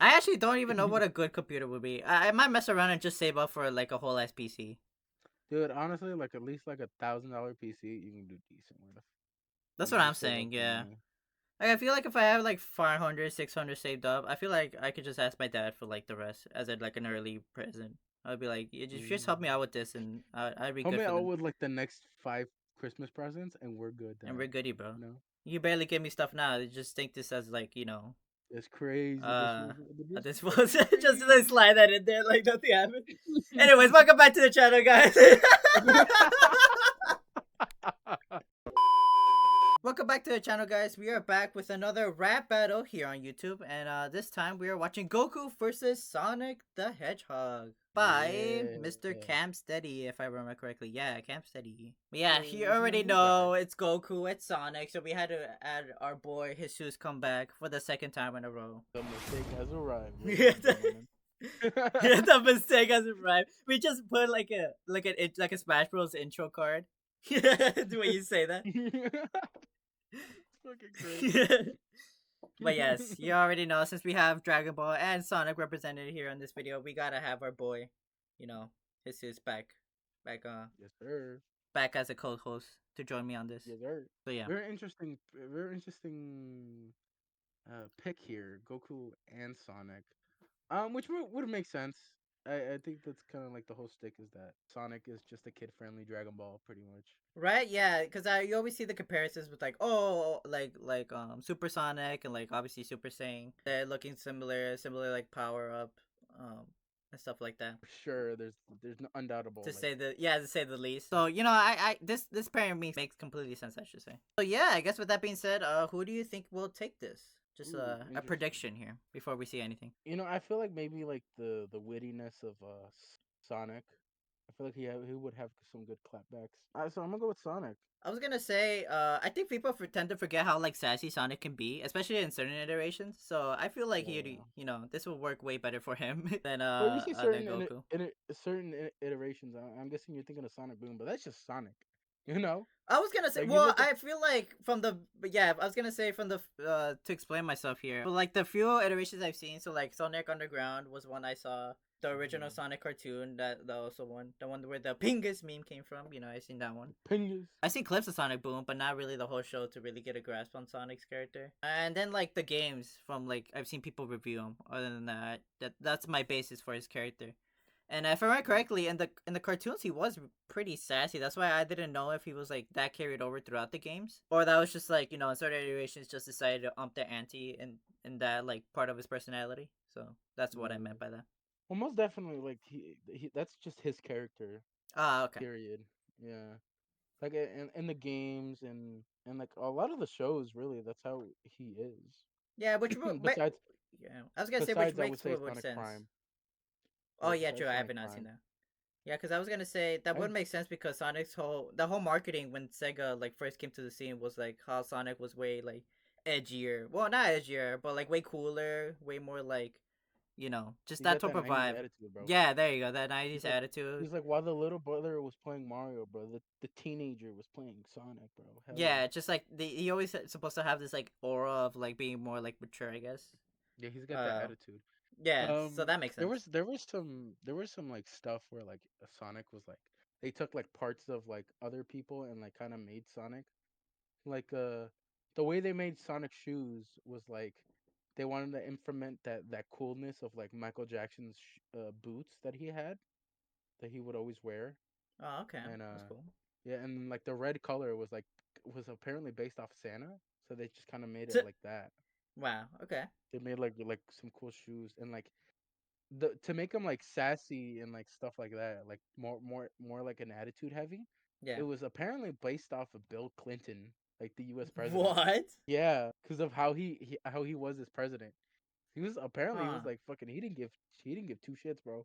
I actually don't even know what a good computer would be. I might mess around and just save up for like a whole ass PC. Dude, honestly, like at least like $1,000 PC, you can do decent with. That's You what I'm just save up saying. the Yeah. money. Like, I feel like if I have like 500, 600 saved up, I feel like I could just ask my dad for like the rest as a, like an early present. I'd be like, "You just help me out with this, and I'd be Help good me for out them." with like the next 5 Christmas presents, and we're good, And Dad. we're goody, bro. You know, You barely give me stuff now. You just think this as like, you know, it's crazy. uh, This this was was just to crazy. slide that in there like nothing happened. Anyways, welcome back to the channel, guys. Welcome back to the channel, guys. We are back with another rap battle here on YouTube, and this time we are watching Goku versus Sonic the Hedgehog by Yeah. Mr. Cam Steady, if I remember correctly. Yeah, Cam Steady. But yeah, you Yeah, already we're back. know it's Goku, it's Sonic, so we had to add our boy Jesus come back for the second time in a row. The mistake has arrived, ladies Yeah, and gentlemen. the mistake has arrived. We just put like a Smash Bros intro card. The way you say that. It's fucking crazy. But yes, you already know since we have Dragon Ball and Sonic represented here in this video, we gotta have our boy, you know, Jesus back Yes, sir. back as a co-host to join me on this. Yes, sir. So yeah. Very interesting pick here, Goku and Sonic. Which would make sense. I think that's kind of like the whole stick is that Sonic is just a kid-friendly Dragon Ball, pretty much. Right? Yeah, because you always see the comparisons with like Super Sonic and like obviously Super Saiyan. They're looking similar like power up, um, and stuff like that. For sure, there's no undoubtable like To say the least. So you know, I this pairing makes completely sense. I should say. So yeah, I guess with that being said, who do you think will take this? Just a interesting. prediction here before we see anything. I feel like maybe like the wittiness of Sonic. I feel like he would have some good clapbacks. So I'm gonna go with Sonic. I was gonna say, I think people tend to forget how like sassy Sonic can be, especially in certain iterations. So I feel like Yeah. you know, this will work way better for him Well, you see than Goku. certain iterations. I'm guessing you're thinking of Sonic Boom, but that's just Sonic. You know, I was gonna say, like you well, look at I feel like I was gonna say from the to explain myself here, but like the few iterations I've seen, so like Sonic Underground was one I saw, the original Sonic cartoon that also one, the one where the Pingus meme came from. You know, I seen that one. Pingus. I seen clips of Sonic Boom, but not really the whole show to really get a grasp on Sonic's character. And then like the games from like I've seen people review them. Other than that, that's my basis for his character. And if I remember correctly, in the cartoons, he was pretty sassy. That's why I didn't know if he was like that carried over throughout the games, or that was just like you know in certain iterations just decided to ump the ante in that like part of his personality. So that's what I Yeah. meant by that. Well, most definitely, like he that's just his character. Ah, okay. Period. Yeah. Like in the games and like a lot of the shows, really, that's how he is. Yeah, but besides yeah, I was gonna say which besides, I would makes say more Sonic sense. Prime. Oh Yeah, yeah, besides true. I Sonic haven't not seen Prime. that. Yeah, because I was gonna say that I would make sense because Sonic's whole marketing when Sega like first came to the scene was like how Sonic was way like edgier. Well, not edgier, but like way cooler, way more like you know just He's that got type that of 90s vibe. attitude, bro. Yeah, there you go. That He's '90s like attitude. he's like while the little brother was playing Mario, bro, the teenager was playing Sonic, bro. Hell Yeah, yeah. just like he always supposed to have this like aura of like being more like mature, I guess. Yeah, he's got that Uh, attitude. yeah. So that makes sense. There was some like stuff where like Sonic was like they took like parts of like other people and like kind of made Sonic like the way they made Sonic shoes was like they wanted to implement that coolness of like Michael Jackson's boots that he had that he would always wear. Oh, okay, And that's cool. yeah, and like the red color was apparently based off Santa, so they just kind of made it like that. Wow. Okay. They made like some cool shoes and like the to make them like sassy and like stuff like that, like more like an attitude heavy. Yeah. It was apparently based off of Bill Clinton, like the U.S. president. What? Yeah, because of how he was as president. He was Huh. like fucking. He didn't give two shits, bro.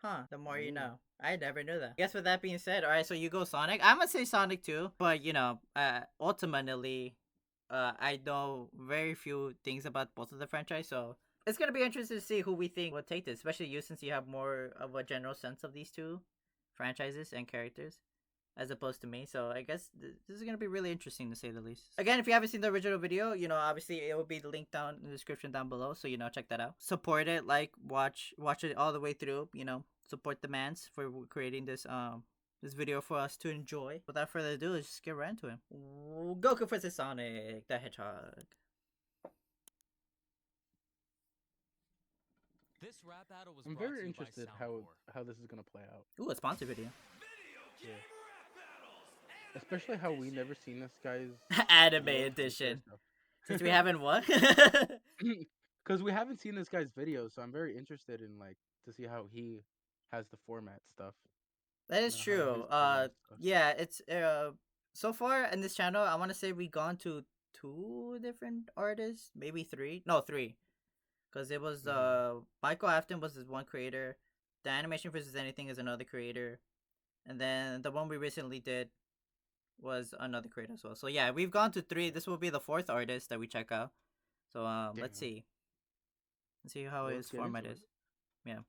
Huh, the more you Yeah. know. I never knew that. Guess with that being said, alright, so you go Sonic. I'm gonna say Sonic too, but you know, ultimately, I know very few things about both of the franchise, so it's gonna be interesting to see who we think will take this, especially you since you have more of a general sense of these two franchises and characters. as opposed to me. So I guess this is gonna be really interesting to say the least. Again, if you haven't seen the original video, obviously it will be linked down in the description down below. So check that out. Support it, like, watch it all the way through. Support the mans for creating this video for us to enjoy. Without further ado, let's just get right into it. Goku versus Sonic the Hedgehog. This rap battle was I'm brought very to you by interested Soundcore. how this is gonna play out. Ooh, a sponsor video. Yeah. Especially how we never seen this guy's Anime world from the edition. first stuff. Since we haven't won. Because we haven't seen this guy's videos, so I'm very interested in to see how he has the format stuff. That is How true. his format stuff. Yeah, it's so far in this channel, I want to say we gone to 2 different artists, maybe 3. No, 3, because it was Michael Afton was this one creator, the Animation versus Anything is another creator, and then the one we recently did was another creator as well. So yeah, we've gone to 3. This will be the 4th artist that we check out. So let's see. Let's see how Well, his let's get format into is. it. Yeah.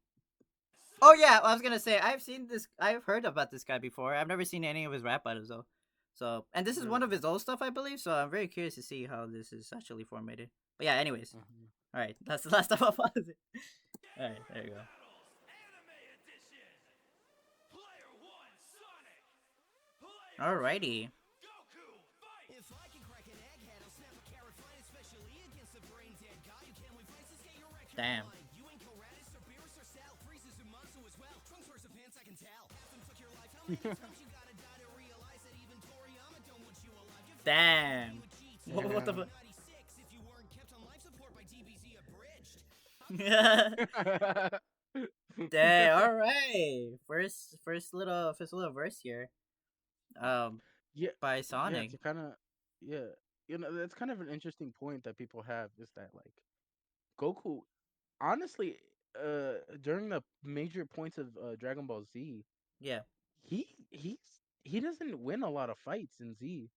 Oh yeah, I was gonna say I've heard about this guy before. I've never seen any of his rap battles though. So, and this is one Really? of his old stuff, I believe. So I'm very curious to see how this is actually formatted. But yeah, anyways, all right, that's the last stuff I'll pause it. All right, there you go. Alrighty. Damn. Damn. What the fuck? Dang, all right. First little verse here. Um, Yeah, by yeah. Sonic. To kind of, yeah, that's kind of an interesting point that people have is that Goku, honestly, during the major points of Dragon Ball Z, Yeah. he he's he doesn't win a lot of fights in Z.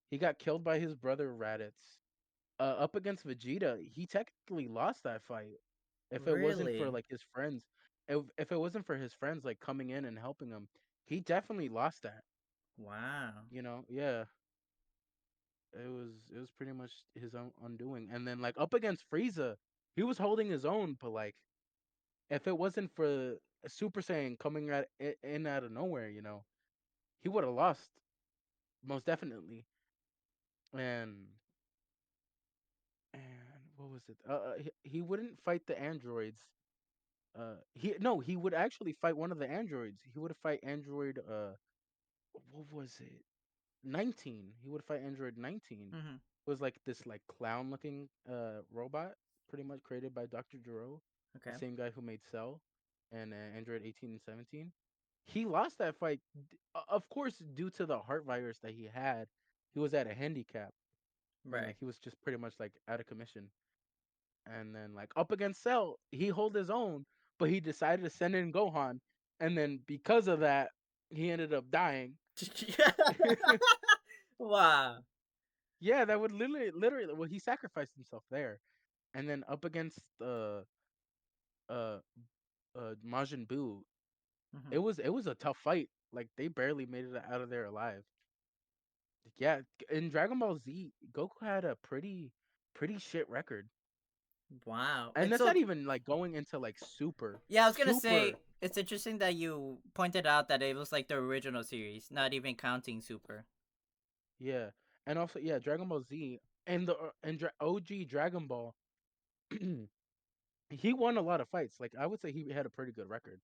He got killed by his brother Raditz. Up against Vegeta, he technically lost that fight. If it wasn't for Really? his friends, if it wasn't for his friends coming in and helping him, he definitely lost that. Wow. Yeah. It was pretty much his own undoing. And then up against Frieza, he was holding his own, but if it wasn't for a Super Saiyan coming in out of nowhere, he would have lost most definitely. And and what was it? He wouldn't fight the androids. He would actually fight one of the androids. He would fight android what was it? 19. He would fight android 19. Mhm. It was this clown looking robot pretty much created by Dr. Gero, the Okay. same guy who made Cell and Android 18 and 17. He lost that fight of course due to the heart virus that he had. He was at a handicap and Right. he was just pretty much out of commission. And then up against Cell, he hold his own, but he decided to send in Gohan, and then because of that, he ended up dying. Wow. Yeah, that would literally. Well, he sacrificed himself there, and then up against uh Majin Buu, Mhm. it was a tough fight. They barely made it out of there alive. Yeah, in Dragon Ball Z, Goku had a pretty shit record, Wow. and And that's so not even going into Super. yeah, I was gonna say Super, it's interesting that you pointed out that it was like the original series, not even counting Super. yeah, and also yeah, Dragon Ball Z and OG Dragon Ball. He won a lot of fights. I would say he had a pretty good record.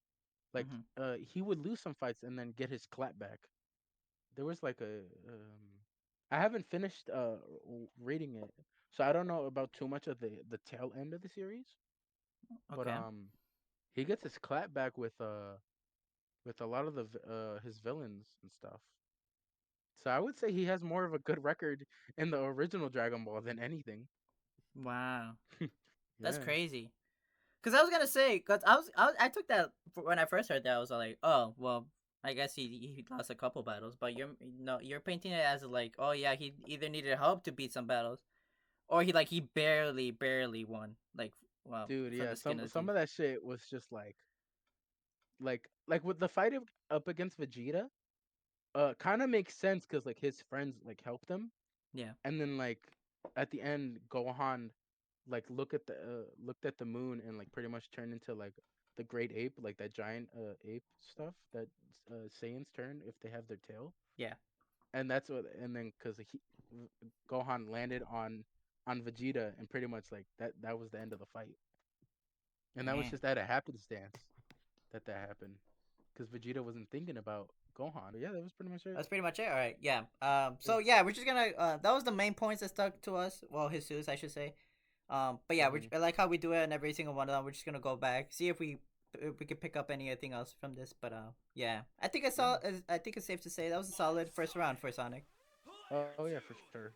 Mhm. He would lose some fights and then get his clap back. There was I haven't finished reading it, so I don't know about too much of the tail end of the series. But Okay. he gets his clap back with a lot of his villains and stuff. So I would say he has more of a good record in the original Dragon Ball than anything. Wow. That's Yeah, crazy. Cause I was gonna say, cause I took that when I first heard that. I was like, oh well, I guess he lost a couple battles, but you're no, you're painting it as like, oh yeah, he either needed help to beat some battles, or he barely won, like, wow, dude. from Yeah, the skin some of the some teeth. of that shit was just like with the fight up against Vegeta. kind of makes sense because like his friends like helped him, Yeah. and then like at the end, Gohan like looked at the moon and like pretty much turned into like the great ape, like that giant ape stuff that Saiyans turn if they have their tail. Yeah. And that's what, and then because Gohan landed on Vegeta, and pretty much like that was the end of the fight, and that was Man. just at a happenstance that happened, because Vegeta wasn't thinking about Gohan. But yeah, that was pretty much it. That's pretty much it. All right. Yeah. Yeah. So yeah, we're just gonna. That was the main points that stuck to us. Well, Jesus, I should say. But yeah, Hmm. I like how we do it, and every single one of them. We're just gonna go back, see if we can pick up anything else from this. But yeah, I think Yeah. I think it's safe to say that was a solid first round for Sonic. Oh yeah, for sure.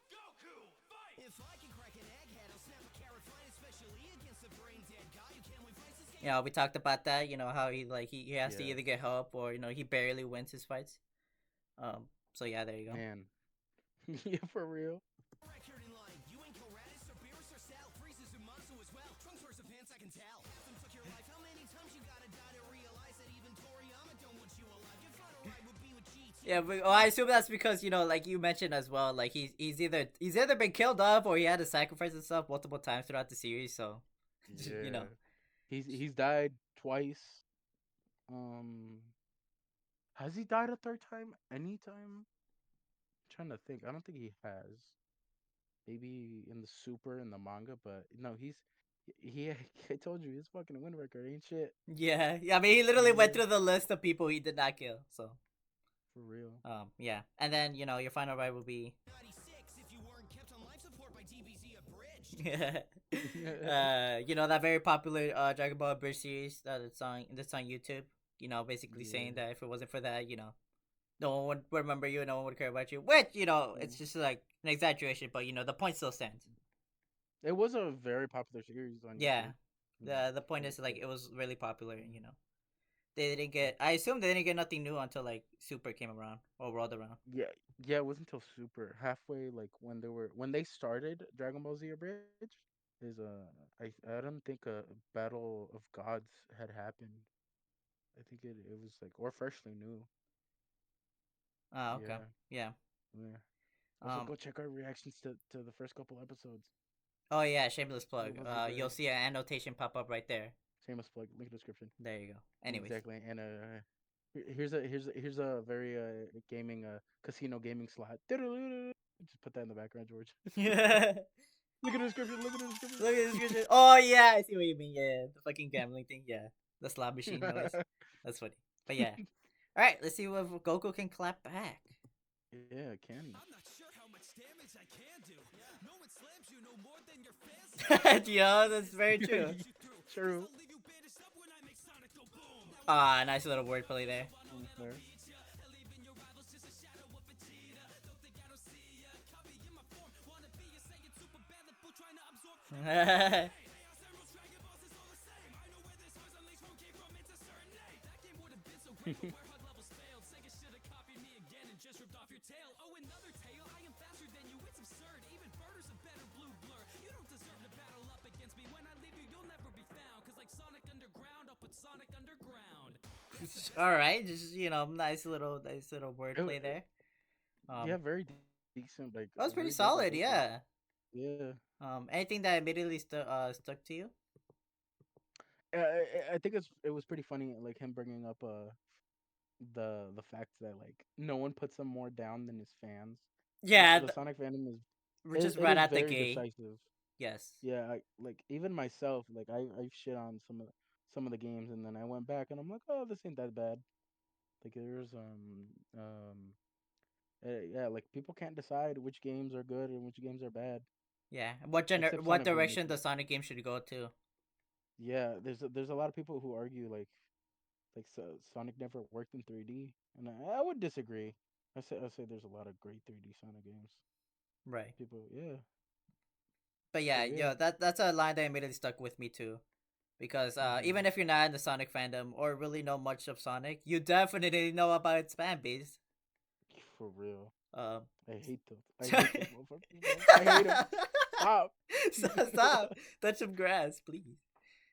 You know, we talked about that. You know how he has to Yeah. either get help or he barely wins his fights. So yeah, there you go. Man. Yeah, for real. Yeah, but I assume that's because like you mentioned as well, like he's either been killed off or he had to sacrifice himself multiple times throughout the series. So, you know, Yeah. He's died twice. Um, has he died a third time? Anytime? Trying to think. I don't think he has. Maybe in the super in the manga, but no, he. I told you his fucking win record ain't shit. yeah. I mean, he literally went Yeah, through the list of people he did not kill. So, for real. yeah, and then your final ride will be, that very popular Dragon Ball Bridge series that's on YouTube. Basically saying Yeah. that if it wasn't for that, no one would remember you, no one would care about you. Which Mm. it's just like an exaggeration, but the point still stands. It was a very popular series on Yeah, YouTube. the point is like it was really popular. They didn't get. I assume they didn't get nothing new until like Super came around or rolled around. Yeah, yeah, it wasn't until Super halfway, like when they started Dragon Ball Z Bridge, is I don't think a battle of gods had happened. I think it was like or freshly new. Oh, okay. Yeah, Yeah. yeah. Also, Um. go check our reactions to the first couple episodes. Oh yeah. Shameless It plug. wasn't You'll good. see an annotation pop up right there. Shameless plug. Link in the description. There you go. Anyways. Exactly. And here's a very gaming casino gaming slot. Just put that in the background, George. Look Look at the description. Look at the description. at this description. Oh yeah, I see what you mean. Yeah, the fucking gambling thing. Yeah, the slot machine noise. That's funny. But yeah. All right. Let's see if Goku can clap back. Yeah, can. Yeah, that's very true. True. Ah, nice little wordplay there. Fair. All right, just nice little It- wordplay there. yeah, Um, very decent. Like that was pretty very good by solid. Goku. Yeah. Yeah. Anything that immediately stuck to you? I think it was pretty funny, like him bringing up the fact that like no one puts him more down than his fans. Yeah, The Sonic fandom is we're just it right is at the very gate. decisive. Yes. Yeah, like even myself, like I shit on some of the games, and then I went back and I'm like, oh, this ain't that bad. Like there's yeah, like people can't decide which games are good and which games are bad, Yeah. except What Sonic direction the Generations. Sonic game should go to? Yeah, there's a lot of people who argue Sonic never worked in 3D, and I would disagree. I say there's a lot of great 3D Sonic games. Right. People, yeah. But So yeah, yeah, that's a line that immediately stuck with me too. Because hmm even if you're not in the Sonic fandom or really know much of Sonic, you definitely know about its fan base. for real. Um, I hate those motherfuckers, bro. I hate them. Stop. Stop. Touch some grass, please.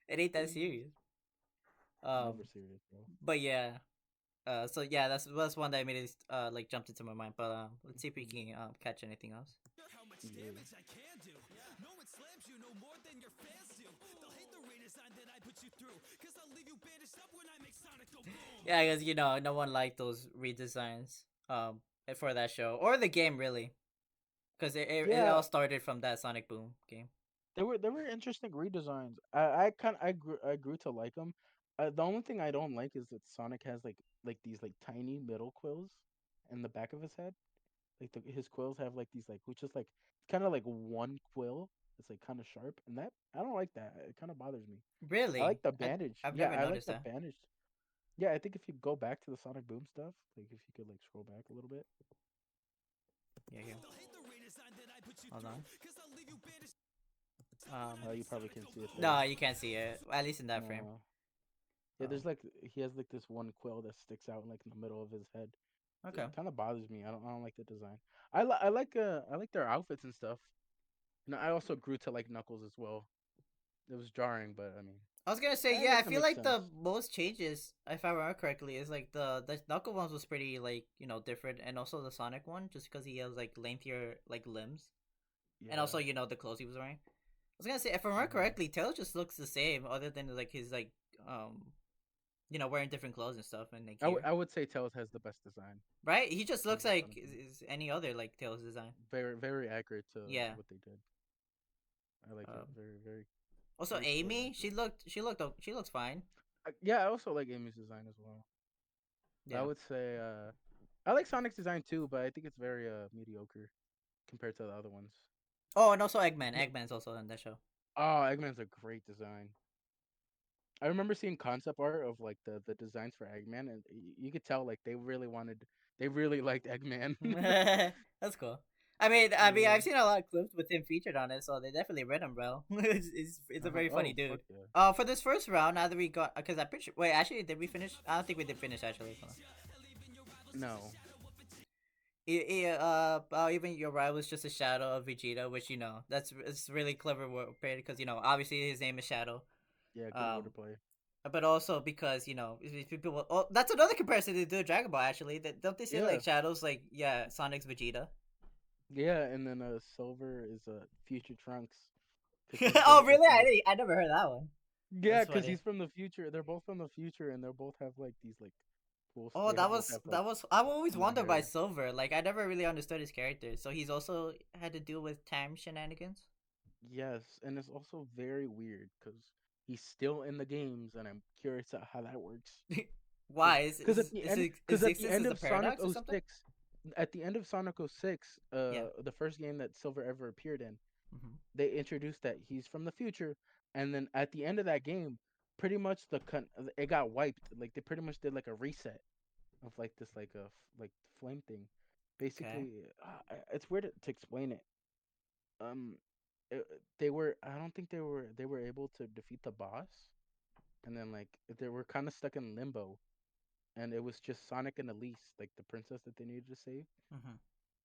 It ain't that Please. serious. Never Um, serious, bro. but yeah. So yeah, that's one that immediately like jumped into my mind. But let's see if we can catch anything else. Yeah. Yeah, because no one liked those redesigns for that show or the game really, because it Yeah, all started from that Sonic Boom game. they were interesting redesigns. I grew to like them. The only thing I don't like is that Sonic has like these like tiny middle quills in the back of his head. Like his quills have like these like which is like kind of like one quill. It's like kind of sharp, and that I don't like that. It kind of bothers me. I Really, like the bandage. I've Yeah, never I like noticed the that. bandage. Yeah, I think if you go back to the Sonic Boom stuff, like if you could like scroll back a little bit. Yeah, here. Hold on. You probably can see it No, there. you can't see it. At least in that frame. No. Yeah, Oh, there's like he has like this one quill that sticks out like in the middle of his head. okay. It kind of bothers me. I don't like the design. I like their outfits and stuff. And I also grew to like Knuckles as well. It was jarring, but I mean, I was gonna say, I yeah, guess I that feel makes like sense. the most changes, if I remember correctly, is like the Knuckle ones was pretty like different, and also the Sonic one, just because he has like lengthier like limbs, and Yeah. also the clothes he was wearing. I was gonna say, if I remember Hmm. correctly, Tails just looks the same, other than like his like wearing different clothes and stuff and like gear. I would say Tails has the best design Right? He just of looks the like Sonic games. is any other like Tails design. Very very accurate to Yeah. what they did. I like it. Um, Very very Also, very story Amy, accurate. she looks fine. Yeah, I also like Amy's design as well. But I Yeah. would say I like Sonic's design too, but I think it's very mediocre compared to the other ones. Oh, and also Eggman. M- Eggman's also in that show. Oh, Eggman's a great design. I remember seeing concept art of like the designs for Eggman, and you could tell like they really liked Eggman. That's cool. I mean, Yeah. I've seen a lot of clips with him featured on it, so they definitely read him, bro. It's a very funny Oh fuck dude. yeah. For this first round, now that we got, because I'm pretty sure. Wait, actually, did we finish? I don't think we did finish actually. Hold on. No. Even your ride was just a shadow of Vegeta, which that's it's really clever wordplay because obviously his name is Shadow. Yeah, good Um, wordplay. but also because if people. Oh, that's another comparison to do Dragon Ball. Actually, don't they say Yeah. like Shadows like yeah Sonic's Vegeta? Yeah, and then Silver is future Trunks because he's Oh basically really? from the I never heard that one. yeah, That's because funny. he's from the future. They're both from the future, and they both have like these like Oh, they both have like that was. I've always similar wondered by hair. Silver. Like I never really understood his character. So he's also had to deal with time shenanigans. Yes, and it's also very weird because he's still in the games, and I'm curious at how that works. Why Because at the existence end is a of Sonic paradox or something? 06, at the end of Sonic 06, Yeah. the first game that Silver ever appeared in, Hmm. they introduced that he's from the future, and then at the end of that game, pretty much it got wiped. Like they pretty much did like a reset of like this like like flame thing. Okay. Basically, it's weird to explain it. Um, they were I don't think they were able to defeat the boss, and then like they were kind of stuck in limbo, and it was just Sonic and Elise, like the princess that they needed to save. Hmm.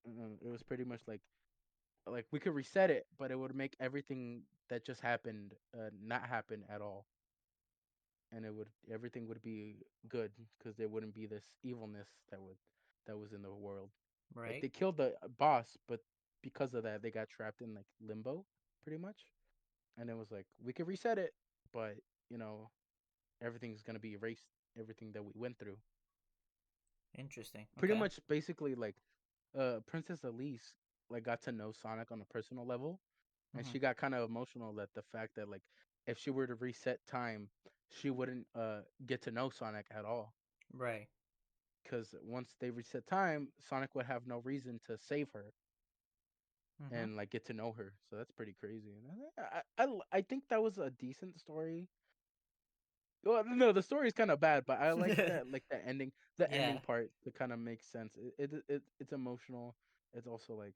And it was pretty much like we could reset it, but it would make everything that just happened not happen at all, and everything would be good because there wouldn't be this evilness that was in the world. Like Right. they killed the boss, but because of that, they got trapped in like limbo, pretty much. And it was like we could reset it, but you know everything's gonna be erased. Everything that we went through, Interesting. pretty Okay. much, basically like Princess Elise like got to know Sonic on a personal level, and Hmm. she got kind of emotional that the fact that like if she were to reset time, she wouldn't get to know Sonic at all. Right. Because once they reset time, Sonic would have no reason to save her Hmm. and like get to know her. So that's pretty crazy. And I think that was a decent story. Well, no, the story is kind of bad, but I like the Yeah. ending part to kind of make sense. It's emotional. It's also like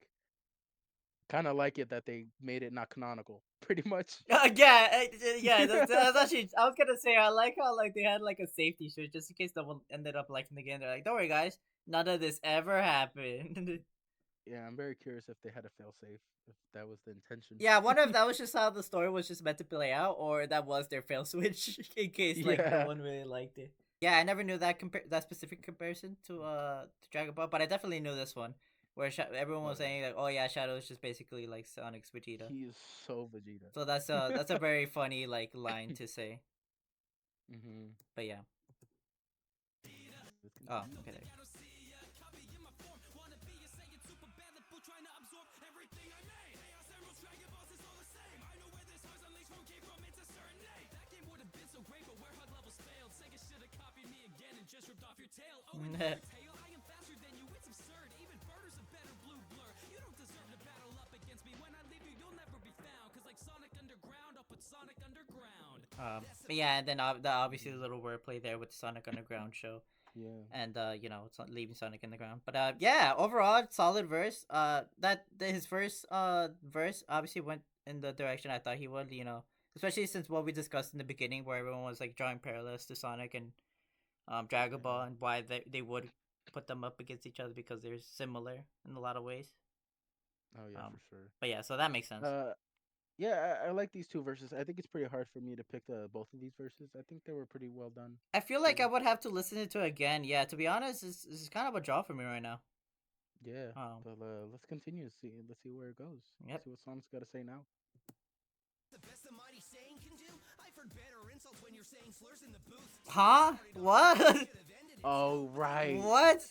kind of like it that they made it not canonical, pretty much. Yeah, yeah. That's actually. I was gonna say I like how like they had like a safety shirt just in case someone ended up liking the game. They're like, don't worry, guys, none of this ever happened. Yeah, I'm very curious if they had a failsafe, if that was the intention. Yeah, I wonder if that was just how the story was just meant to play out, or that was their fail switch in case like no Yeah, one really liked it. Yeah, I never knew that that specific comparison to Dragon Ball, but I definitely knew this one where everyone Oh was yeah, saying like, "Oh yeah, Shadow is just basically like Sonic's Vegeta." he is so Vegeta. So that's a very funny like line to say. Hmm. But yeah. Let's Oh, continue. okay. There. But yeah, and then obviously the little wordplay there with the Sonic Underground show, Yeah. and it's not leaving Sonic in the ground. But yeah, overall solid verse. His first verse obviously went in the direction I thought he would. Especially since what we discussed in the beginning, where everyone was like drawing parallels to Sonic and Dragon Ball, Yeah. and why they would put them up against each other because they're similar in a lot of ways. Oh yeah, Um, for sure. but yeah, so that makes sense. Yeah, I like these two verses. I think it's pretty hard for me to pick both of these verses. I think they were pretty well done I feel like too. I would have to listen to it again. Yeah, to be honest, this is kind of a draw for me right now. Yeah, Um, but let's continue. See, let's see where it goes. yep. See what Sonic's got to say now. Huh? What? Oh right, What?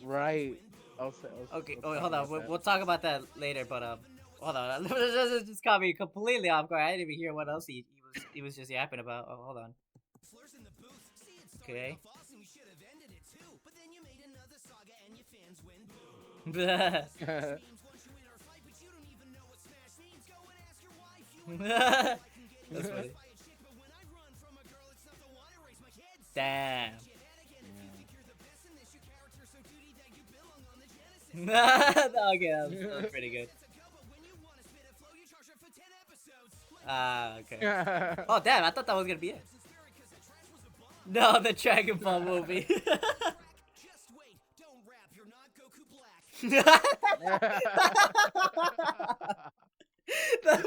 right. Okay. Let's Oh, wait, talk hold on. about We'll, that. we'll talk about that later. But hold on. This just caught me completely off guard. I didn't even hear what else he was just yapping about. Oh, hold on. Okay. That's funny. Damn. Okay, that was pretty good. Okay. Yeah. Oh, damn, I thought that was gonna be it. No, the Dragon Ball movie. That's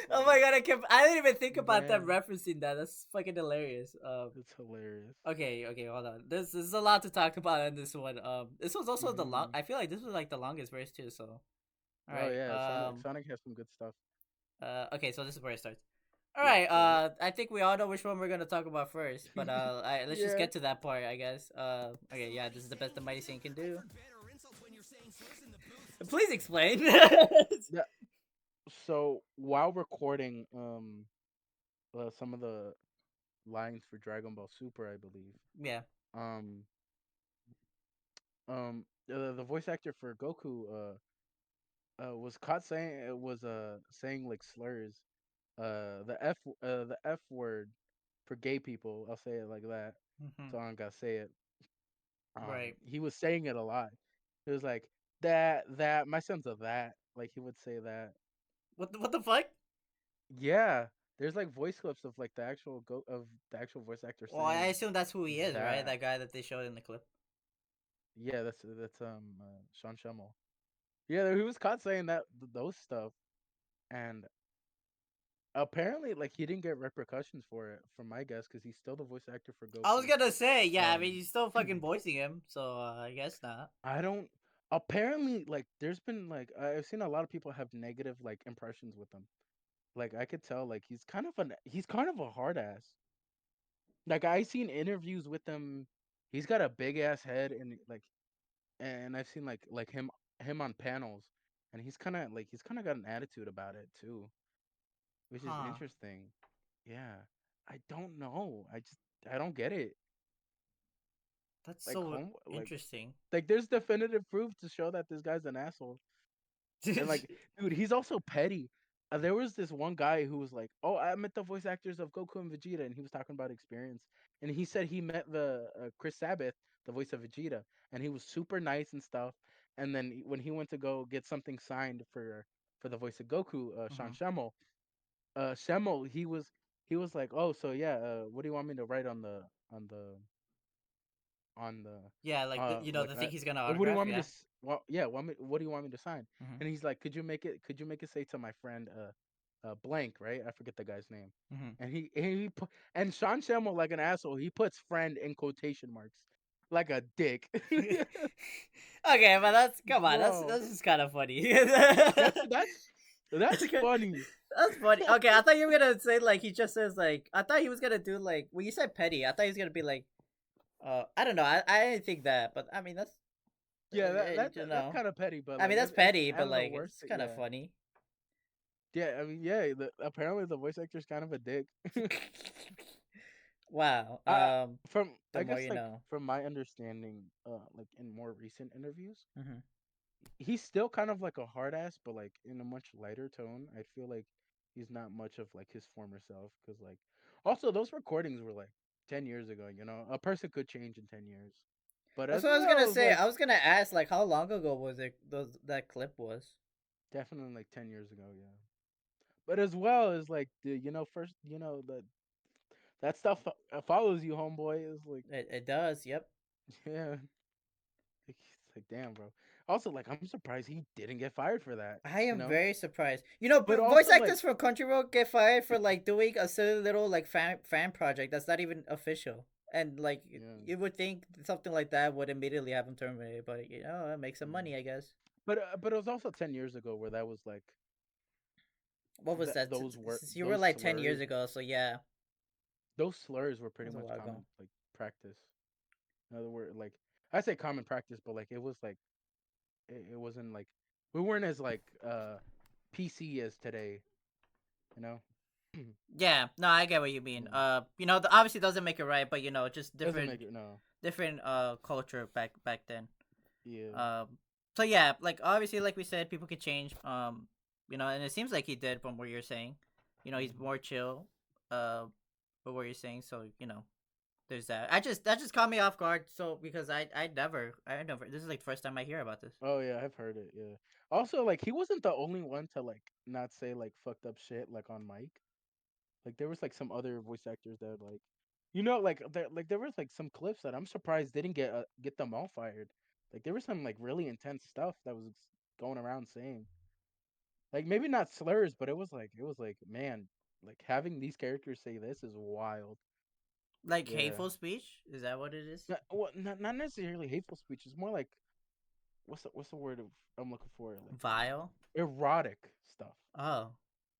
Oh my funny. god, I didn't even think about them Damn, referencing that. That's fucking hilarious. that's hilarious. Okay, hold on. This is a lot to talk about in this one. This was also the long. Hmm. I feel like this was like the longest verse too. So, all Oh right. yeah, Sonic has some good stuff. Okay, so this is where it starts. All Yeah. right. So I think we all know which one we're gonna talk about first, but let's just yeah. get to that part, I guess. Okay, yeah, this is the best the Mighty Saint can do. Please explain. Yeah. So while recording some of the lines for Dragon Ball Super, I believe. Yeah. Um the voice actor for Goku was caught saying it was saying like slurs. The F word for gay people. I'll say it like that. Hmm. So I gotta say it. Right. He was saying it a lot. It was like that my son's a that. Like he would say that. What the fuck? Yeah. There's like voice clips of like the actual voice actor Well, I saying assume that's who he is, right? that. That guy that they showed in the clip. Yeah, that's Sean Schemmel. Yeah, he was caught saying those stuff, and apparently like he didn't get repercussions for it, from my guess, because he's still the voice actor for I was Goku. gonna say, yeah. I mean, Um, he's still fucking voicing him, so I guess not. I don't. Apparently, like there's been like I've seen a lot of people have negative like impressions with him. Like I could tell like he's kind of a hard ass. Like I seen interviews with him. He's got a big ass head and I've seen like him on panels, and he's kind of got an attitude about it too, which is Huh? interesting. Yeah, I don't know. I don't get it. That's Like so home interesting. like there's definitive proof to show that this guy's an asshole. And like, dude, he's also petty. There was this one guy who was like, "Oh, I met the voice actors of Goku and Vegeta," and he was talking about experience. And he said he met the Chris Sabbath, the voice of Vegeta, and he was super nice and stuff. And then when he went to go get something signed for the voice of Goku, Sean Hmm. Schemmel, Schemmel, he was like, "Oh, so yeah, what do you want me to write on the Yeah, like the thing he's gonna like what do you autograph. want me to Yeah. well yeah what do you want me to sign?" Hmm. And he's like, could you make it say to my friend blank, right? I forget the guy's name. Mm-hmm. And he put, and Sean Shamwell, like an asshole, he puts friend in quotation marks, like a dick. Okay, but that's come on. Bro, That's just kind of funny. that's that's that's funny. That's funny. Okay, I thought you were gonna say like he just says like I thought he was gonna do like when you said petty. I thought he was gonna be like I don't know. I didn't think that, but I mean that's Yeah, you that's know. kind of petty, but I like mean that's it's petty, I but don't know like worth it's it. kind of Yeah, funny. yeah. I mean, yeah. Apparently the voice actor's kind of a dick. Wow. I from The I more guess you like know. from my understanding, like in more recent interviews, Mm-hmm. he's still kind of like a hard ass, but like in a much lighter tone. I feel like he's not much of like his former self, because like also those recordings were like 10 years ago. You know, a person could change in 10 years, but That's as what I was gonna well as say. like I was gonna ask like how long ago was it that clip was. definitely like 10 years ago. Yeah, but as well as like the first that stuff follows you, homeboy. Is like It does. Yep. yeah, it's like damn, bro. Also, like I'm surprised he didn't get fired for that. I You am know, very surprised. You know, but voice also like actors from Crunchyroll get fired for like doing a silly little like fan project that's not even official, and like yeah, you would think something like that would immediately have them terminated, but you know, it makes some yeah. money, I guess. But it was also 10 years ago where that was like What was that? You were those like 10 years slurs ago, so yeah, were that pretty was a much while ago. common like practice. In other words, like I say common practice, but like it was like it wasn't like we weren't as like PC as today. You know, Yeah, no, I get what you mean. yeah. You know, obviously doesn't make it right, but you know, just Doesn't make it no. different culture back then. Yeah. So yeah, like obviously, like we said, people could change. You know, and it seems like he did from what you're saying. You know, he's Hmm. more chill. But what you're saying, so you know, there's that. That just caught me off guard. So because I never. This is like the first time I hear about this. Oh yeah, I've heard it. Yeah. Also, like he wasn't the only one to like not say like fucked up shit like on mic. Like there was like some other voice actors that like, there was like some clips that I'm surprised didn't get them all fired. Like there was some like really intense stuff that was going around saying like maybe not slurs, but it was like man, like having these characters say this is wild. Like Yeah. hateful speech, is that what it is? Not necessarily hateful speech. It's more like what's the word I'm looking for? Like Vile. erotic stuff. Oh,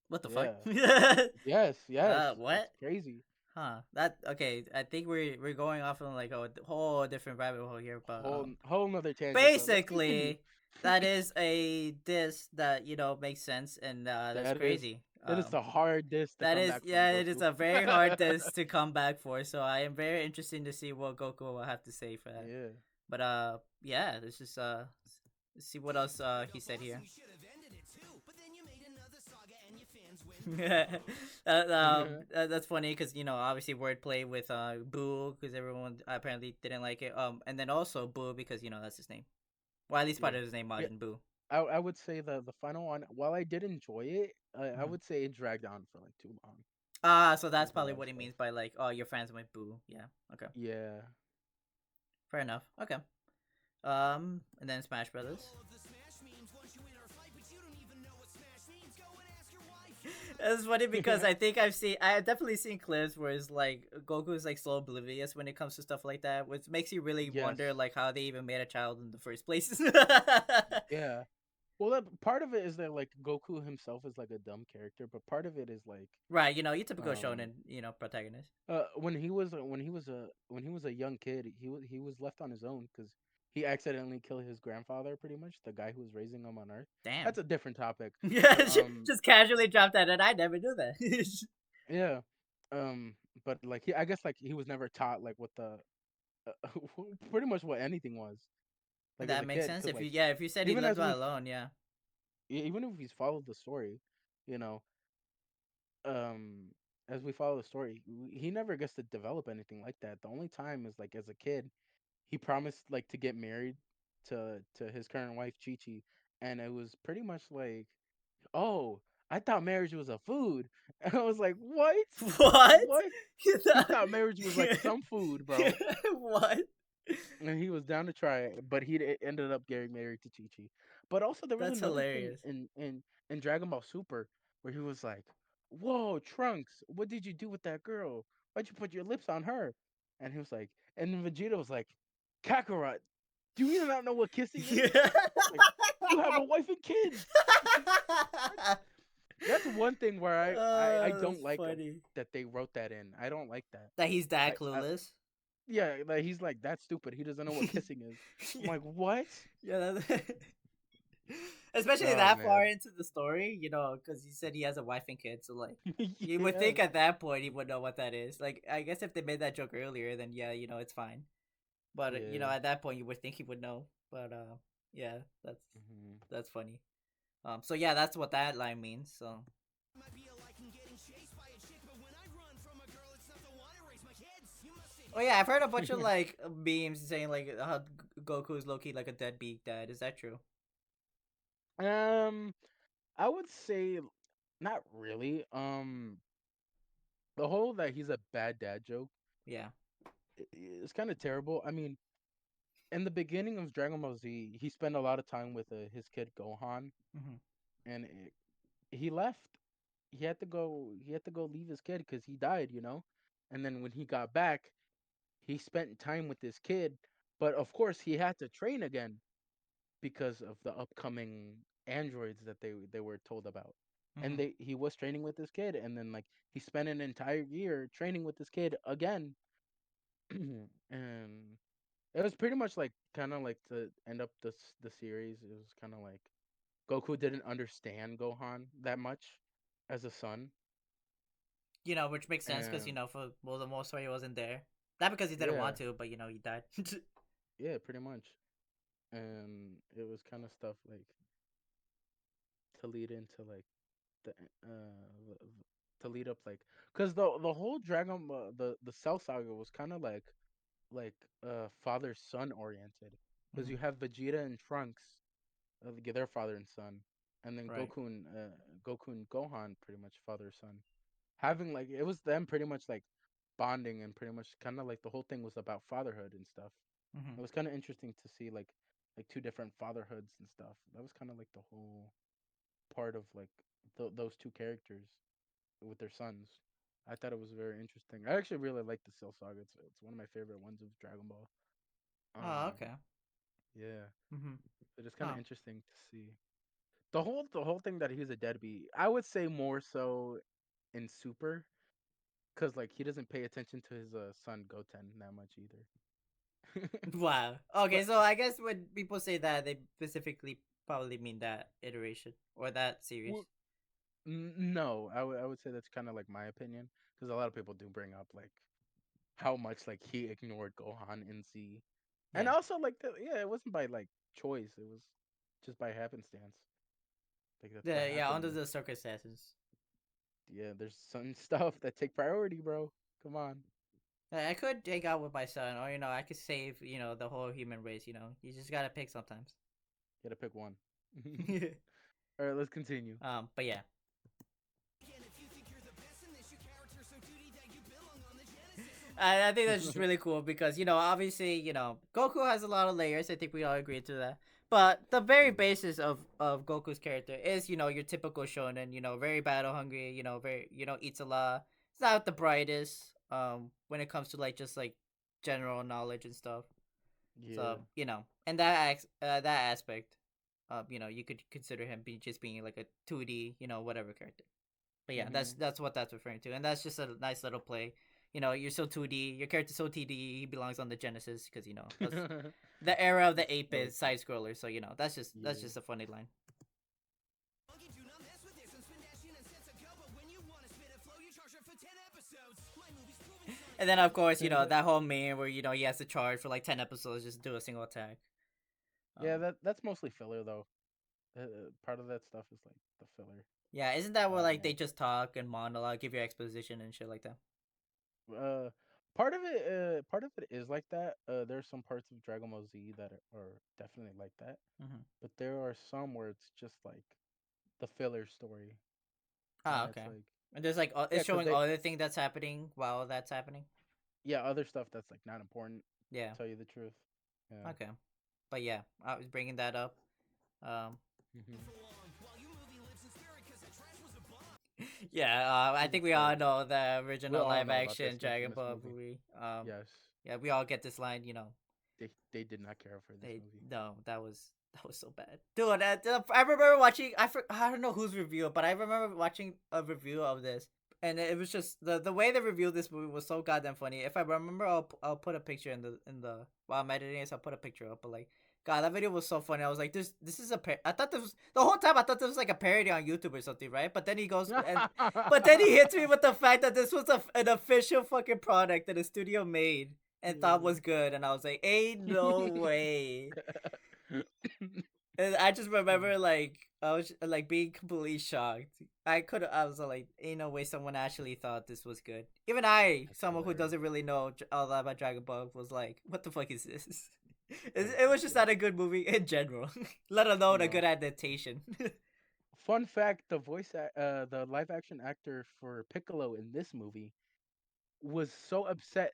what the fuck? Yeah. Yes. Yes. It's What? crazy. Huh. That okay. I think we're going off on like a whole different rabbit hole here, but Whole nother tangent, but let's continue. basically that is a diss that you know makes sense and that's That is crazy. that is a hard diss to That come is back from, yeah, it is Goku. a very hard diss to come back for. So I am very interested to see what Goku will have to say for that. Yeah. But yeah, let's just see what else he said here. That's funny because you know obviously wordplay with Boo because everyone apparently didn't like it. And then also Boo because you know that's his name. Well, at least Yeah. part of his name Yeah. Majin Boo. I would say the final one, while I did enjoy it, I Mm-hmm. would say it dragged on for like too long. So that's There's a probably lot of what he stuff. means by like, oh, your fans went Boo. Yeah. Okay. Yeah. Fair enough. Okay. And then Smash Brothers. It's funny because I have definitely seen clips where it's like Goku's like so oblivious when it comes to stuff like that, which makes you really Yes. wonder like how they even made a child in the first place. Yeah. Well, part of it is that like Goku himself is like a dumb character, but part of it is like Right, you know, your typical um shonen, you know, protagonist. when he was a young kid, he was left on his own because he accidentally killed his grandfather, pretty much the guy who was raising him on Earth. Damn. That's a different topic, Yeah, but just casually dropped that, and I never knew that. yeah, um, but like I guess like he was never taught like what the pretty much what anything was like as That a makes kid, sense. because like If you said he even lived as by we alone, yeah. even if he's followed the story, you know, um, as we follow the story, he never gets to develop anything like that. The only time is like as a kid, he promised like to get married to his current wife Chi Chi, and it was pretty much like, oh, I thought marriage was a food, and I was like, what? What? What? He thought marriage was like some food, bro, What? and he was down to try it, but ended up getting married to Chi Chi. But also there was That's another thing hilarious. in Dragon Ball Super. where he was like, "Whoa, Trunks, what did you do with that girl? Why'd you put your lips on her?" And he was like, and then Vegeta was like, "Kakarot, do you not know what kissing is?" Like, you have a wife and kids. What? That's one thing where I Oh, don't that's like funny. that they wrote that in. I don't like that. That he's that I clueless. yeah, like he's like that's stupid. He doesn't know what kissing is. I'm Yeah, like, what? yeah. Especially Oh that far man. into the story, because he said he has a wife and kids. So like, you would Yeah. think at that point he would know what that is. Like, I guess if they made that joke earlier, then yeah, it's fine. But Yeah. at that point you would think he would know. But yeah, Hmm. that's funny. So yeah, that's what that line means. So. Oh yeah, I've heard a bunch of like memes saying like how Goku is low key like a deadbeat dad. Is that true? um, I would say not really. The whole that he's a bad dad joke Yeah. is kind of terrible. I mean, in the beginning of Dragon Ball Z, he spent a lot of time with his kid Gohan, Mm-hmm. and he left. He had to go. He had to go leave his kid because he died. And then when he got back, he spent time with his kid, but of course he had to train again because of the upcoming androids that they were told about. And Mm-hmm. he was training with this kid, and then like he spent an entire year training with this kid again. And it was pretty much like kind of like to end up the series. It was kind of like Goku didn't understand Gohan that much as a son. Which makes sense because And for the most part he wasn't there. Not because he didn't yeah, want to, but he died. yeah, pretty much. And it was kind of stuff like to lead into like the to lead up like because the whole Dragon the Cell Saga was kind of like father son oriented because Mm-hmm. you have Vegeta and Trunks, their father and son, and then Right. Goku and Gohan pretty much father son, having like it was them pretty much like bonding, and pretty much kind of like the whole thing was about fatherhood and stuff. Mm-hmm. It was kind of interesting to see like two different fatherhoods and stuff. That was kind of like the whole part of like those two characters with their sons. I thought it was very interesting. I actually really like the Cell Saga. It's one of my favorite ones of Dragon Ball. Oh, okay. Yeah, Mm-hmm. but it's kind of Oh. interesting to see the whole thing that he's a deadbeat. I would say more so in Super, cause like he doesn't pay attention to his son Goten that much either. Wow. Okay, But so I guess when people say that, they specifically probably mean that iteration or that series. w- no, I would say that's kind of like my opinion, cause a lot of people do bring up like how much like he ignored Gohan in Z, and Yeah. also like yeah, it wasn't by like choice. It was just by happenstance. Like that's what Yeah, happened. under Like the circumstances. yeah, there's some stuff that take priority, bro. Come on, I could hang out with my son, or I could save the whole human race. You just gotta pick sometimes. gotta pick one. All right, let's continue. But yeah. I think that's just really cool because obviously Goku has a lot of layers. I think we all agree to that. But the very Yeah. basis of Goku's character is your typical shonen. Very battle hungry. Very eats a lot. It's not the brightest. When it comes to like just like general knowledge and stuff. Yeah. So and that aspect, you could consider him being like a 2D whatever character. But yeah, that's Mhm. that's what that's referring to, and that's just a nice little play. You're so 2D. Your character's so 2D. He belongs on the Genesis because that's the era of the That's 8-bit so side scroller. So that's yeah. just a funny line. And then of course that whole meme where he has to charge for like 10 episodes just to do a single attack. Yeah, Um, that's mostly filler though. Part of that stuff is like the filler. yeah, isn't that where like they Um, just talk and monologue, give you exposition and shit like that? uh, part of it is like that. There's some parts of Dragon Ball Z that are definitely like that, Mm-hmm. but there are some where it's just like the filler story, and Ah, it's okay. like And there's like yeah, it's cause showing they other thing that's happening while that's happening. yeah other stuff that's like not important. Yeah. To tell you the truth. Yeah. Okay. But yeah, I was bringing that up. Um, Hmm. Yeah, I Jesus think we all Christ. know the We original all live know about this action Dragon infamous Ball movie. movie. Yes. Yeah, we all get this line. You know, They did not care for this they movie. no, that was so bad, dude. I remember watching. I don't know whose review, but I remember watching a review of this, and it was just the way they reviewed this movie was so goddamn funny. If I remember, I'll put a picture in the while I'm editing this. I'll put a picture up, but like. God, that video was so funny. I was like, this is a I thought this was the whole time. I thought this was like a parody on YouTube or something, right? But then he goes and but then he hits me with the fact that this was an official fucking product that a studio made and thought was good, and I was like, "Ain't no way." And I just remember like I was like being completely shocked. I was like, "Ain't no way someone actually thought this was good." Even I, That's someone who hilarious. doesn't really know a lot about Dragon Ball, was like, "What the fuck is this?" That is It was just ridiculous. not a good movie in general, let alone a No. good adaptation. Fun fact: the live action actor for Piccolo in this movie was so upset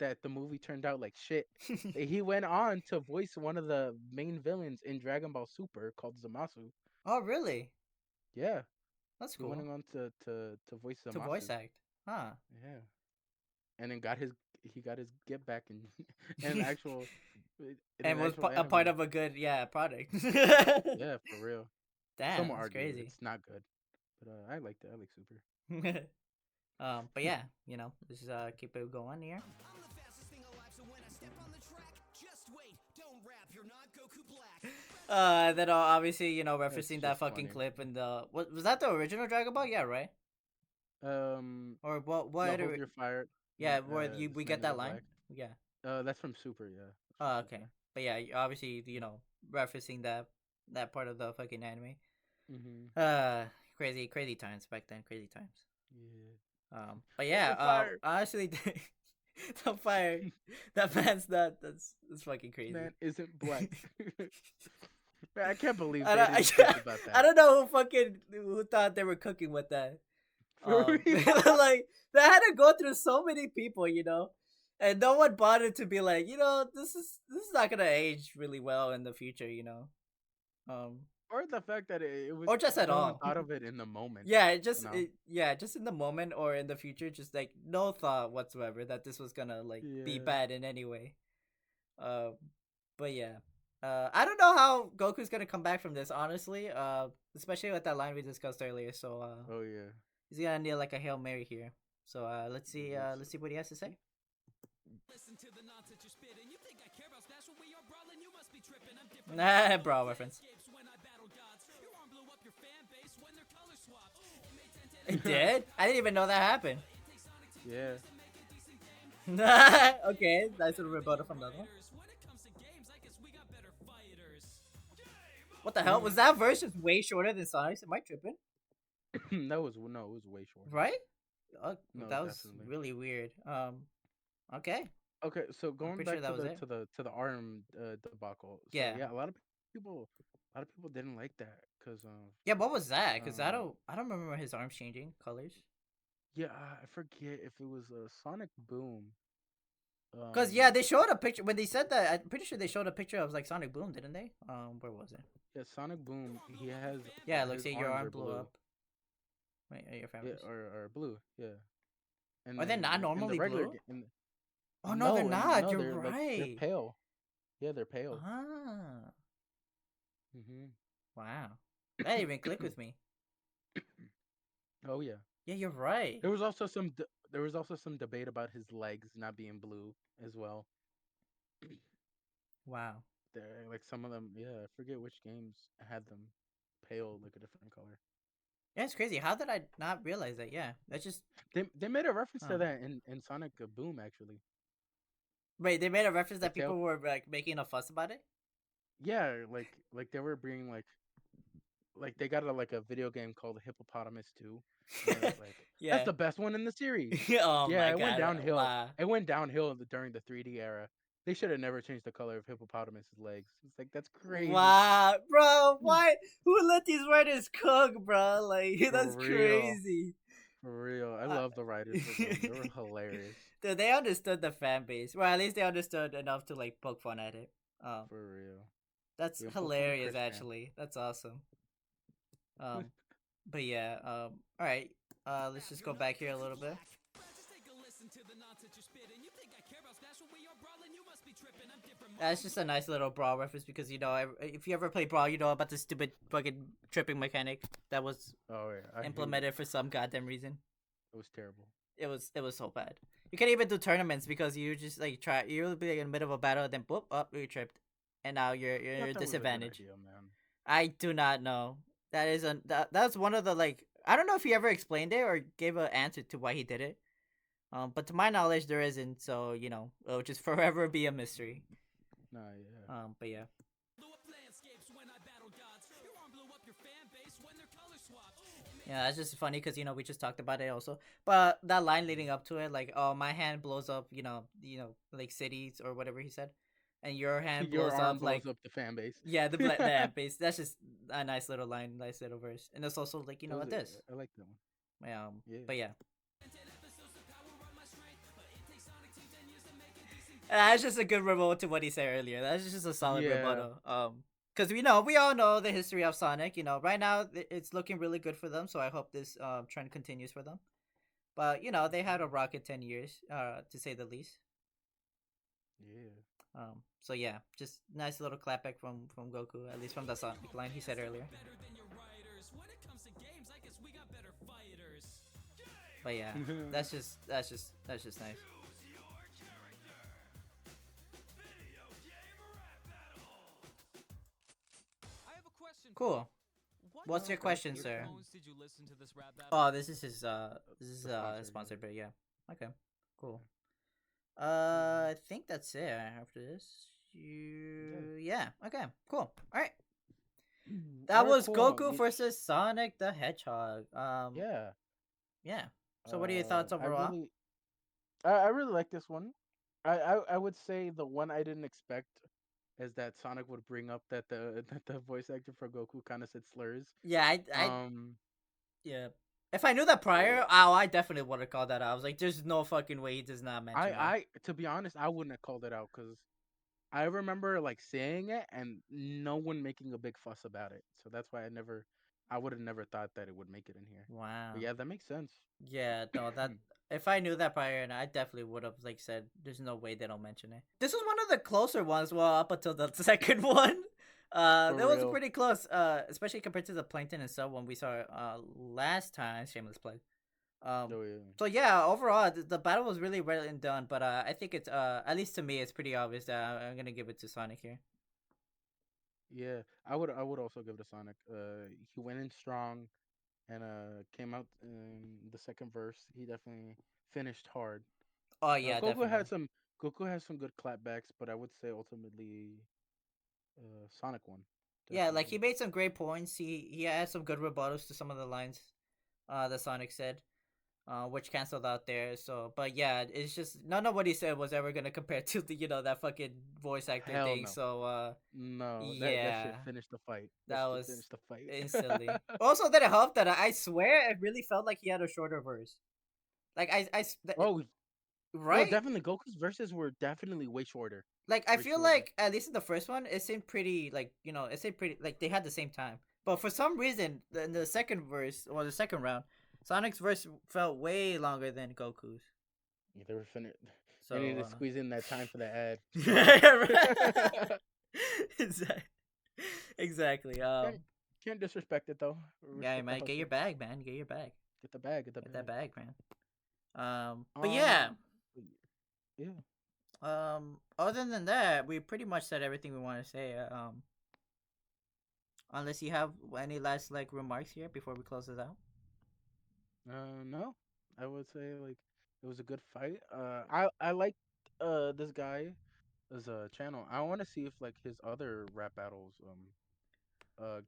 that the movie turned out like shit that he went on to voice one of the main villains in Dragon Ball Super called Zamasu. Oh, really? Yeah, That's he went cool. on to voice To voice Zamasu. act, huh? Yeah, and then got his get back in in an actual in And an was actual a part anime. of a good product. Yeah, for real. Some Damn, will that's argue crazy. it's not good, but I liked it. I like Super. But yeah, let's keep it going here. I'm the fastest thing alive, so when I step on the track, just wait, don't rap, you're not Goku Black. Then obviously That's referencing that just fucking funny. clip in the what was that the original Dragon Ball? Yeah, right. Or what? No, What? hold your fire. Yeah, where you This we man get is a that line. black. Yeah. That's from Super. Yeah, that's from Oh, okay. Super. But yeah, obviously referencing that part of the fucking anime. Mhm. Uh, crazy times back then. Crazy times. Yeah. But Hold yeah, the fire. honestly, the fire, that man's not. That's fucking This crazy. man isn't black. Man, I can't believe I they don't, didn't think about I that. don't know who thought they were cooking with that. For real. Like they had to go through so many people, and no one bothered to be like, this is not gonna age really well in the future, um, Or the fact that it was or just at no one all. thought of it in the moment. Yeah, You know. just in the moment or in the future, just like no thought whatsoever that this was gonna like be Yeah. bad in any way. Um, but yeah, I don't know how Goku's gonna come back from this, honestly. Especially with that line we discussed earlier. So Oh yeah. he's gonna need like a hail mary here. So let's see. Let's Let's see what he has to say. see. Listen to the nonsense you're spitting. You think I care about Smash when we are brawling? You must be tripping. I'm different. Nah, bro, reference. When I battle gods, your arm blew up your fan base when their color swapped. It made 10 It did. I didn't even know that happened. Yeah. Okay, nice little rebuttal from the other one. When it comes to games, I guess we got better fighters. What the hell was that verse? Just way shorter than Sonic's? Am I tripping? That was no, it was way shorter. Right? No, That was definitely. really weird. Okay. Okay, so I'm going pretty sure back that was it. to the arm debacle. So Yeah. yeah, a lot of people didn't like that because Yeah, what was that? Because I um don't remember his arms changing colors. yeah, I forget if it was a Sonic Boom. Cause yeah, they showed a picture when they said that. I'm pretty sure they showed a picture of like Sonic Boom, didn't they? Where was it? Yeah, Sonic Boom. He has Yeah, it looks his like your arms are arm blew blue. up. Wait, are your Yeah, families? or blue. Yeah, and Are they then not in the normally regular blue? game, Oh no, they're not. no, You're they're like they're right. pale. Yeah, they're pale. Ah, Hmm. wow. That didn't even click with me. Oh yeah. Yeah, you're right. There was also some debate about his legs not being blue as well. Wow. There, like some of them, yeah, I forget which games had them pale like a different color. Yeah, it's crazy. How did I not realize that? Yeah, that's just. They made a reference to Huh. that in Sonic Boom actually. Wait, they made a reference The that tail, people were like making a fuss about it. yeah, like they were bringing like they got like a video game called Hippopotamus 2, and they was like, that's Yeah. the best one in the series. Oh Yeah, my it went god. downhill. Wow. It went downhill during the 3D era. They should have never changed the color of Hippopotamus's legs. It's like that's crazy. Wow, bro. Why? Who let these writers cook, bro? Like For that's real. crazy. For real. I Uh, love the writers for them. They were hilarious. Dude, they understood the fan base. Well, at least they understood enough to like poke fun at it. Um, For real. that's You can poke fun at hilarious. Chris Chan. Actually, that's awesome. Um, but yeah. All right. Let's just go back here a little bit. That's just a nice little Brawl reference because you know if you ever play Brawl, you know about the stupid fucking tripping mechanic that was Oh yeah, implemented for some goddamn reason. It was terrible. It was so bad. You can't even do tournaments because you just like you'll be like, in the middle of a battle, then boop, up, you tripped, and now you're at a disadvantage. Idea, man. I do not know. That's one of the like I don't know if he ever explained it or gave an answer to why he did it. But to my knowledge, there isn't. So you know, it'll just forever be a mystery. Nah, yeah. But yeah. Yeah, that's just funny because you know we just talked about it also. But that line leading up to it, like, oh, my hand blows up, like cities or whatever he said, and your hand blows up like the fan base. Yeah, the fan base. That's just a nice little line, nice little verse, and it's also like you know what this. I like that one. Yeah. But yeah. That's just a good rebuttal to what he said earlier. That's just a solid rebuttal. Because we all know the history of Sonic. You know, right now it's looking really good for them. So I hope this trend continues for them. But you know, they had a rocket 10 years, to say the least. Yeah. So yeah, just nice little clapback from Goku, at least from the Sonic line he said earlier. But yeah, that's just nice. Cool. What's your question, sir? Oh, this is his sponsored bit, yeah. Okay, cool. I think that's it after this. Yeah, okay, cool. Alright. That was Goku versus Sonic the Hedgehog. Yeah. Yeah. So what are your thoughts overall? I really like this one. I would say the one I didn't expect is that Sonic would bring up that the voice actor for Goku kind of said slurs. Yeah, yeah. If I knew that prior, I definitely would have called that out. I was like, "There's no fucking way he does not mention that." To be honest, I wouldn't have called it out because I remember like saying it and no one making a big fuss about it. So that's why I would have never thought that it would make it in here. Wow. But yeah, that makes sense. Yeah, no, that if I knew that prior, and I definitely would have like said, "There's no way they don't mention it." This was one of the closer ones. Well, up until the second one, that was pretty close. Especially compared to the Plankton and Sub one we saw last time. Shameless plug. So yeah, overall the battle was really well done, but I think it's at least to me it's pretty obvious that I'm gonna give it to Sonic here. Yeah, I would also give it to Sonic. He went in strong and came out in the second verse. He definitely finished hard. Oh yeah, Goku definitely. Has some good clapbacks, but I would say ultimately Sonic won. Definitely. Yeah, like he made some great points. He had some good rebuttals to some of the lines that Sonic said. Which canceled out there. So, but yeah, it's just none of what he said was ever gonna compare to the that fucking voice actor thing. No. So, no, yeah, that shit finished the fight. That was finished the fight instantly. Also, that it helped that I swear it really felt like he had a shorter verse. Like right? No, definitely Goku's verses were definitely way shorter. Like I feel like at least in the first one, it seemed pretty like it seemed pretty like they had the same time. But for some reason, in the second verse or the second round, Sonic's verse felt way longer than Goku's. Yeah, they were finished. So, they needed to squeeze in that time for the ad. Exactly. Can't disrespect it though. Yeah, man, get your bag, man. Get your bag. Get the bag. Get that bag, man. But yeah. Yeah. Other than that, we pretty much said everything we want to say. Unless you have any last like remarks here before we close this out. No, I would say like it was a good fight. I like this guy as a channel. I want to see if like his other rap battles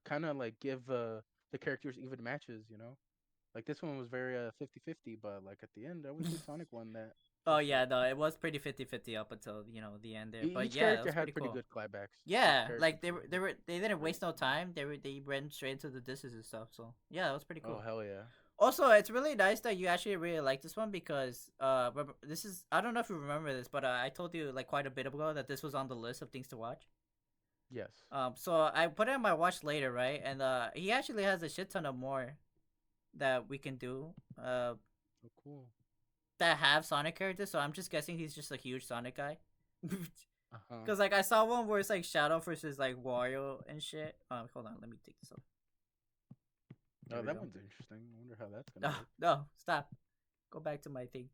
kind of like give the characters even matches. Like this one was very 50-50, but like at the end, I would say Sonic won that. Oh yeah, no, it was pretty 50-50 up until the end there. But each yeah, character it was had pretty cool. good clapbacks. Yeah, like they didn't waste no time. They went straight into the disses and stuff. So yeah, it was pretty cool. Oh hell yeah. Also, it's really nice that you actually really like this one because this is I don't know if you remember this, but I told you like quite a bit ago that this was on the list of things to watch. Yes. So I put it on my watch later, right? And he actually has a shit ton of more that we can do Oh, cool. that have Sonic characters. So I'm just guessing he's just a huge Sonic guy. Uh huh. Cause like I saw one where it's like Shadow versus like Wario and shit. Hold on, let me take this off. There Oh, we that go. one's interesting. I wonder how that's gonna No, work. no, stop. Go back to my thing.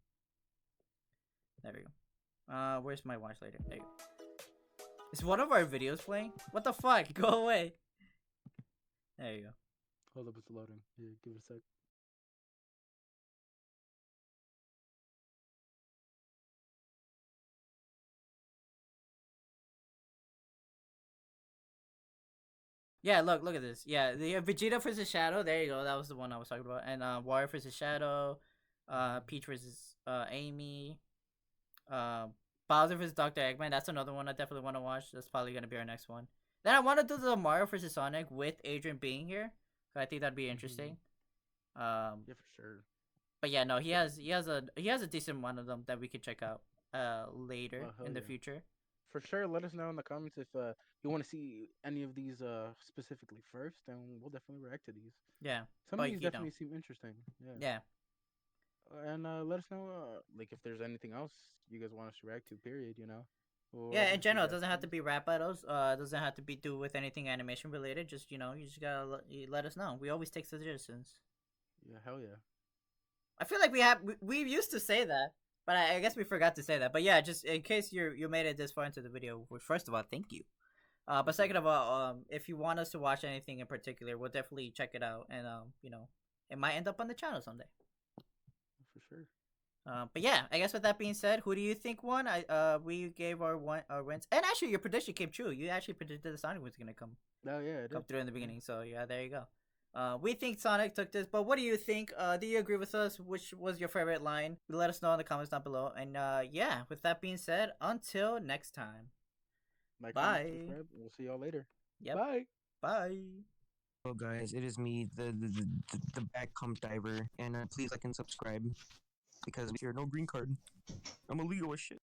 There we go. Where's my watch later? There you go. Is one of our videos playing? What the fuck? Go away. There you go. Hold up, it's loading. Yeah, give it a sec. Yeah, look at this. Yeah, the Vegeta versus Shadow. There you go. That was the one I was talking about. And Wario versus Shadow. Peach versus Amy. Uh, Bowser versus Dr. Eggman. That's another one I definitely want to watch. That's probably gonna be our next one. Then I want to do the Mario versus Sonic with Adrian being here. I think that'd be interesting. Yeah, for sure. But yeah, no, he has a decent one of them that we could check out later Hell in the yeah. future. For sure, let us know in the comments if you want to see any of these specifically first, and we'll definitely react to these. Yeah. Some of But these you know. definitely seem interesting. Yeah. Yeah. And let us know like if there's anything else you guys want us to react to. Period. You know. We'll Yeah, in obviously general, it react doesn't have to these. be rap battles. It doesn't have to be do with anything animation related. Just you just gotta let us know. We always take suggestions. Yeah, hell yeah. I feel like we used to say that, but I guess we forgot to say that. But yeah, just in case you made it this far into the video, which first of all, thank you. But second of all, if you want us to watch anything in particular, we'll definitely check it out, and it might end up on the channel someday. For sure. But yeah, I guess with that being said, who do you think won? We gave our wins, and actually your prediction came true. You actually predicted the Sonic was gonna come Oh yeah, it come did. through in the beginning. So yeah, there you go. We think Sonic took this, but what do you think? Do you agree with us? Which was your favorite line? Let us know in the comments down below. And yeah, with that being said, until next time. Like, comment, Bye. subscribe. We'll see y'all later. Yep. Bye. Bye. Hello guys, it is me, the back comp diver, and please like and subscribe because if you're no green card, I'm illegal as shit.